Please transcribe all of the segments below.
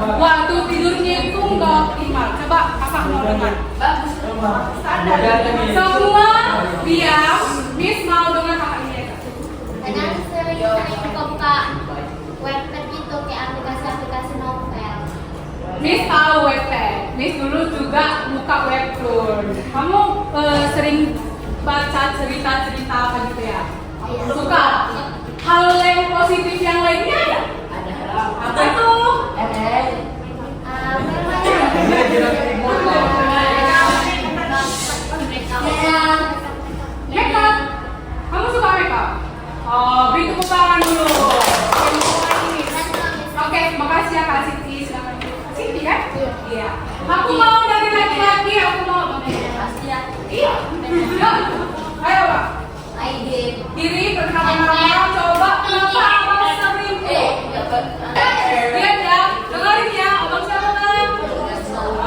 Waktu tidurnya itu nggak optimal. Coba kakak mau dengar. Standar. Semua diam. Miss mau dengar kakak ini. Kadang sering buka webpad gitu kayak aplikasi-aplikasi novel. Miss tahu webpad. Miss dulu juga buka webtoon. Kamu sering baca cerita-cerita apa gitu ya? Suka? Hal yang positif yang lainnya ada? Apa tuh? Makeup. Kamu suka makeup? Oh, beri tepuk tangan dulu. Oke, makasih ya Kak Siti. Silakan. Siti ya? Iya. Aku mau dari laki-laki, aku mau. Iya. Ayo Pak. Diri perkenalan nama, coba kenapa abang sering lihat ya, dengerin ya, abang siapa Bang?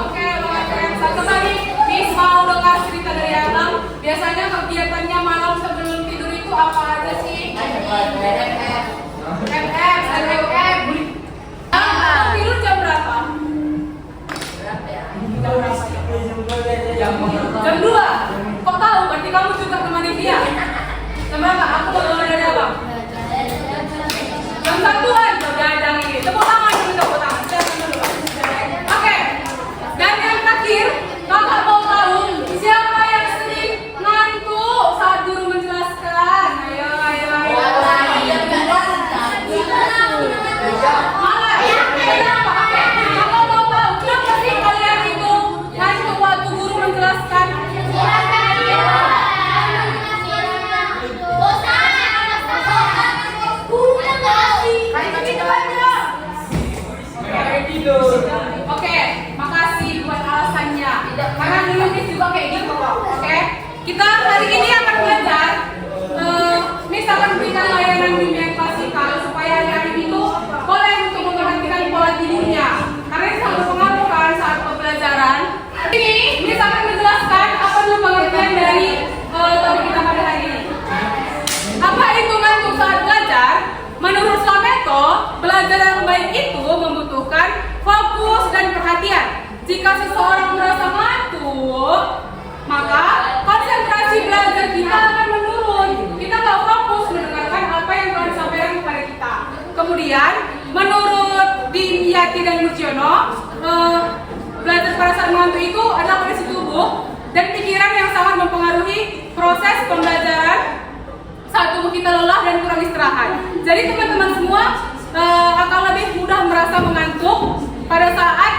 Oke, Bang. Satu lagi, Miss mau dengar cerita dari abang. Biasanya kegiatannya malam sebelum tidur itu apa aja sih? FF, SWF. Tidur jam berapa? Jam 2. Kok tahu? Berarti kamu juga temani dia. Jam berapa? Aku mau dengar dari abang. Jam 1-an. Jangan ini. Tepuk tangan dulu, tepuk tangan. Oke. Dan yang terakhir, kakak mau tahu siapa yang sering ngantuk saat guru menjelaskan? Ayo. Malah ya. Kenapa? Kakak mau tahu kenapa sih kalian itu ngantuk waktu guru menjelaskan? Oke, makasih buat alasannya. Karena dulu Miss juga kayak gitu kok. Oke, kita hari ini akan belajar. Miss akan berikan layanan bimbingan klasikal supaya adik-adik itu boleh untuk memperhatikan pola tidurnya. Karena ini sangat berpengaruh kan saat pembelajaran. Ini Miss akan menjelaskan apa dulu pengertian dari topik kita pada hari ini. Apa itu ngantuk saat belajar? Menurut Slameto, belajar yang baik itu membutuhkan fokus dan perhatian. Jika seseorang merasa ngantuk, maka konsentrasi belajar kita akan menurun. Kita nggak fokus mendengarkan apa yang telah disampaikan kepada kita. Kemudian, menurut Dimyati dan Mujiono, belajar pada saat mengantuk itu adalah kondisi tubuh dan pikiran yang sangat mempengaruhi proses pembelajaran saat tubuh kita lelah dan kurang istirahat. Jadi teman-teman semua akan lebih mudah merasa mengantuk pada saat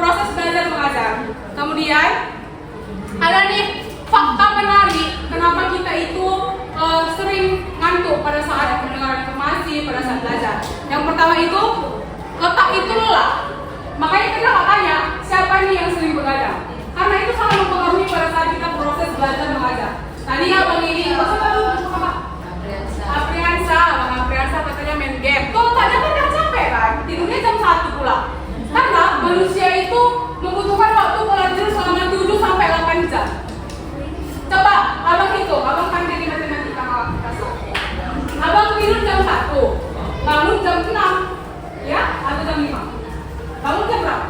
proses belajar mengajar. Kemudian ada nih fakta menarik kenapa kita itu sering ngantuk pada saat mendengar informasi, pada saat belajar. Yang pertama itu otak itu lelah. Makanya kita tanya siapa nih yang sering begadang? Karena itu sangat mempengaruhi pada saat kita proses belajar mengajar. Tadi abang ini, Apriansa katanya main game. Tuh tadi kan udah capek kan? Tidurnya jam 1 pula. Karena manusia itu membutuhkan waktu pola tidur selama 7 sampai 8 jam. Coba abang hitung, abang pandai di matematika kasar. Abang tidur jam 1, bangun jam 6, ya? Atau jam 5? Bangun jam berapa?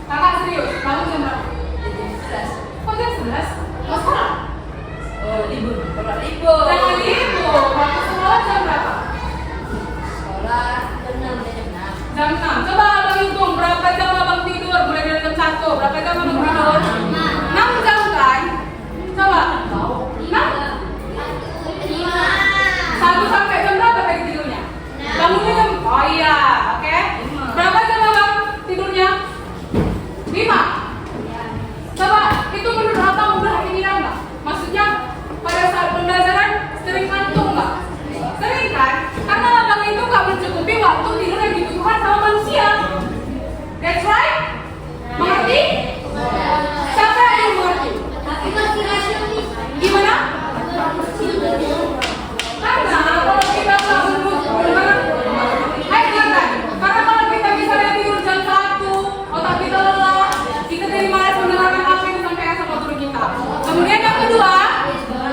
Kakak serius, bangun jam berapa? Kok jam 11? Mau sekolah? Oh, libur. Jangan libur. Jangan libur. Waktu sekolah jam berapa? Sekolah jam 6. Jam 6. Coba abang hitung berapa jam abang tidur mulai dari jam 1. Berapa jam abang tidur? 6 jam kan? Coba. 6? 1 sampai jam berapa tadi tidurnya? Bangunnya jam. Oh iya, oke. Berapa jam abang tidurnya? 5. Coba itu menurut abang udah ideal nggak? Maksudnya pada saat pembelajaran sering ngantuk nggak? Sering kan? Karena abang itu nggak mencukupi waktu tidur yang dibutuhkan sama manusia. That's right? Mengerti? Siapa yang mengerti? Gimana? Karena kalau kita nggak mendengar, karena kalau kita misalnya tidur jam 1, otak kita lelah, kita jadi malas mendengarkan apa yang disampaikan sama guru kita. Kemudian yang kedua,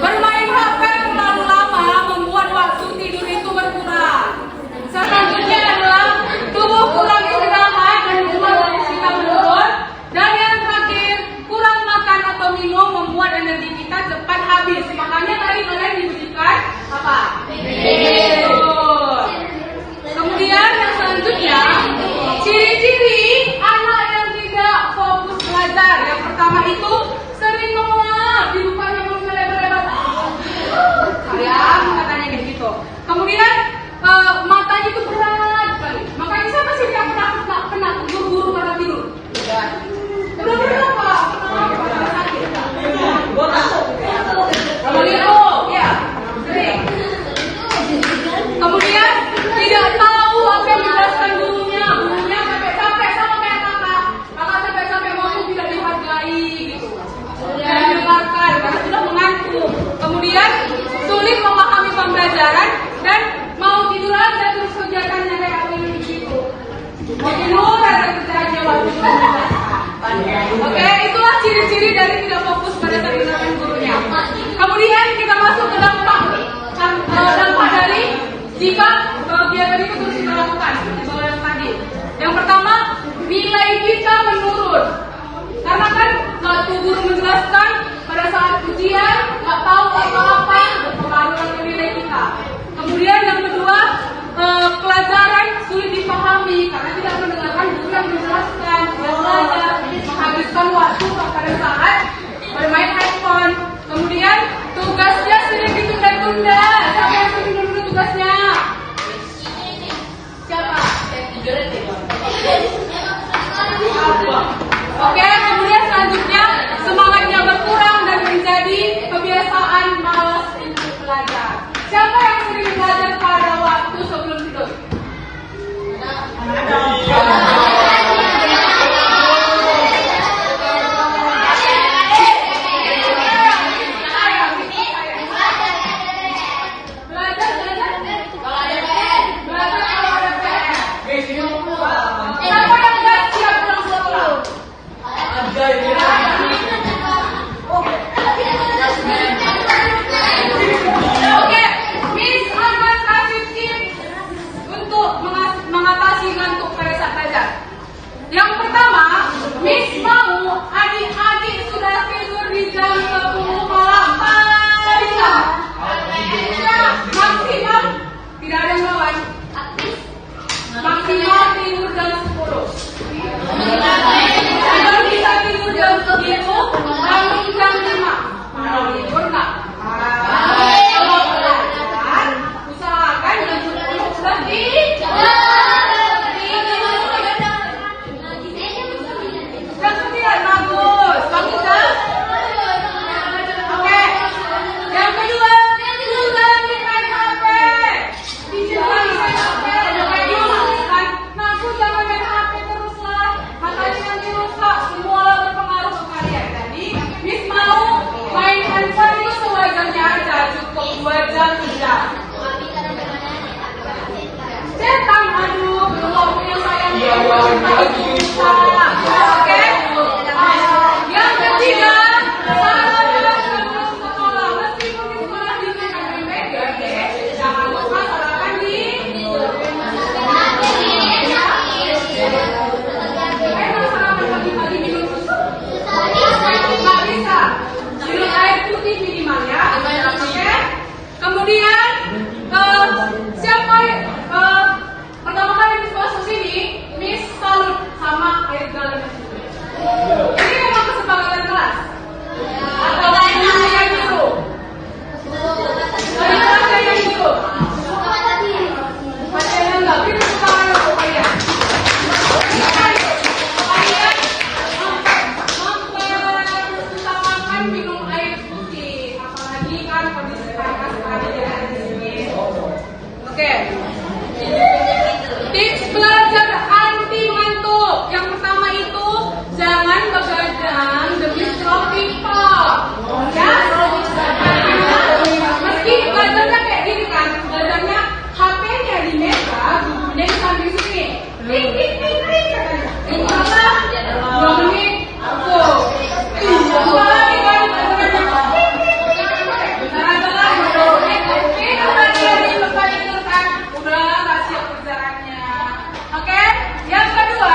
bermain HP terlalu lama membuat waktu tidur itu berkurang. Selanjutnya belajar. Yang pertama, Miss mau adik-adik sudah tidur di jam 10 malam. Bisa? Maksimal tidak ada yang lawan. Maksimal tidur jam 10. Kalau bisa tidur jam 10, bangun jam 5. Mau tidur nggak? Kalau belajar, usahakan jam 10 sudah tidur. Jam 9 bagus, bagus kan? Oke. Yang kedua, kurangi main HP. Kurangi main HP. Nah, aku jangan main HP terus lah. Makanya nanti rusak, semua berpengaruh ke kalian. Jadi, Miss mau main handphone itu sewajarnya aja, cukup 2 jam saja. Cetak, aduh, belum yang sayang. Oke. Yang ketiga, sebelum sekolah, meskipun di sekolah diberikan media, jangan lupa sarapan di sarapan pagi-pagi minum susu. Nggak bisa. Minum air putih minimal ya. Oke. Kemudian siapa pertama kali Miss masuk sini, Miss salut sama air galon. Ini memang kesepakatan kelas. Atau guru yang nyuruh? Ada yang nyuruh? Pacarnya enggak, ini kesepakatan untuk kalian. Kalian memperutamakan minum air putih, apalagi kan kondisi panas sekali ya di sini. Oke. Tips belajar anti ngantuk. Yang pertama itu jangan begadang demi scroll TikTok. Ya. Meski belajarnya kayak gini kan, belajarnya HP-nya di meja, bukunya di samping sini. Ting ting ting ting katanya. Berapa? 2 menit. Aku. Dua lagi kan belajarnya. Bentar aja lah. Ini lagi lupa itu kan. Udah nggak siap pelajarannya. Oke. Yang kedua,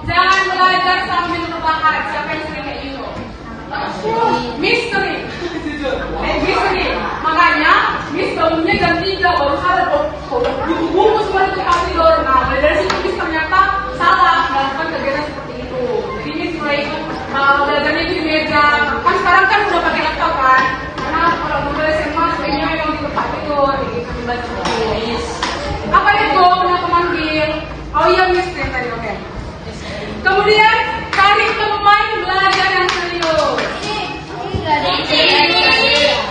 jangan belajar sambil rebahan. Siapa yang sering kayak gitu? Misteri. Misteri. Makanya Miss bangunnya jam 3 baru sadar. Buku semua itu tempat tidur. Nah, dari situ Miss ternyata salah melakukan kegiatan seperti itu. Jadi Miss mulai belajarnya di meja. Kan sekarang kan udah pakai laptop kan. Karena kalau mau SMA sebenarnya memang di tempat tidur. Gitu belajar tulis. Apa itu? Kenapa manggil? Oh iya Miss tadi, oke. Kemudian cari teman belajar yang serius.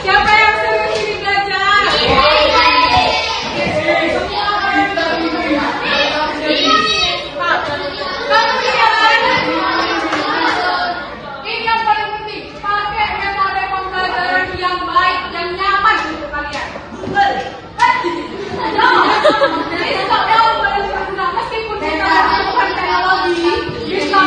Siapa yang serius ini belajar? Ini yang paling penting, pakai metode pembelajaran yang baik dan nyaman untuk kalian. Jadi tetap tahu pada meskipun kita melakukan teknologi, bisa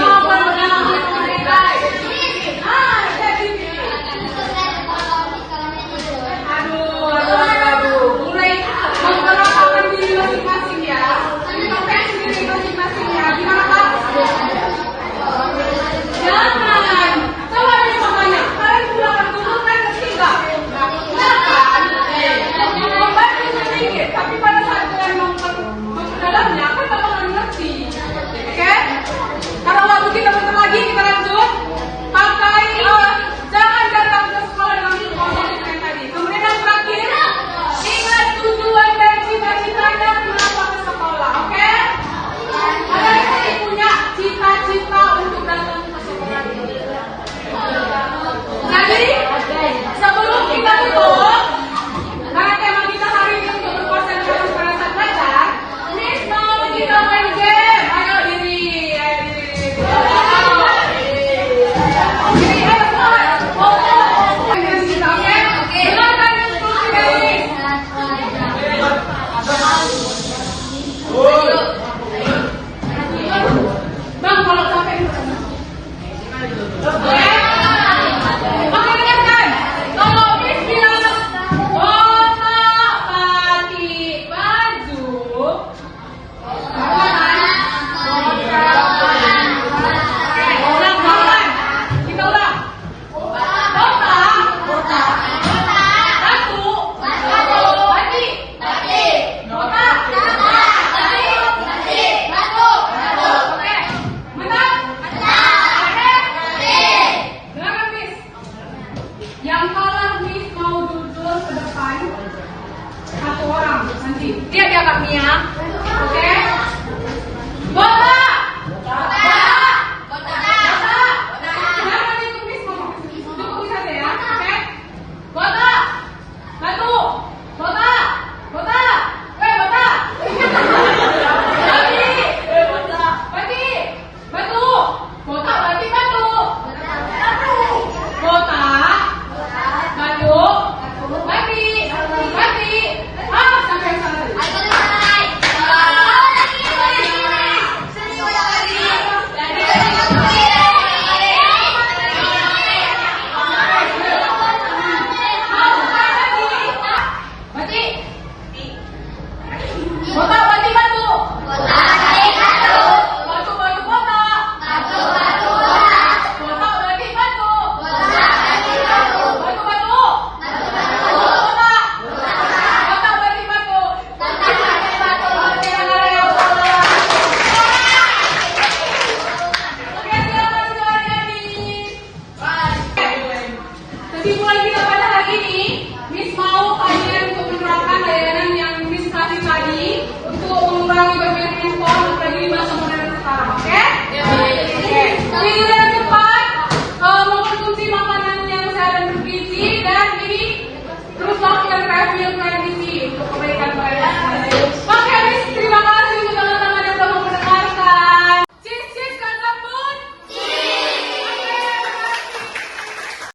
nanti. Lihat ya Kak Mia. Oke?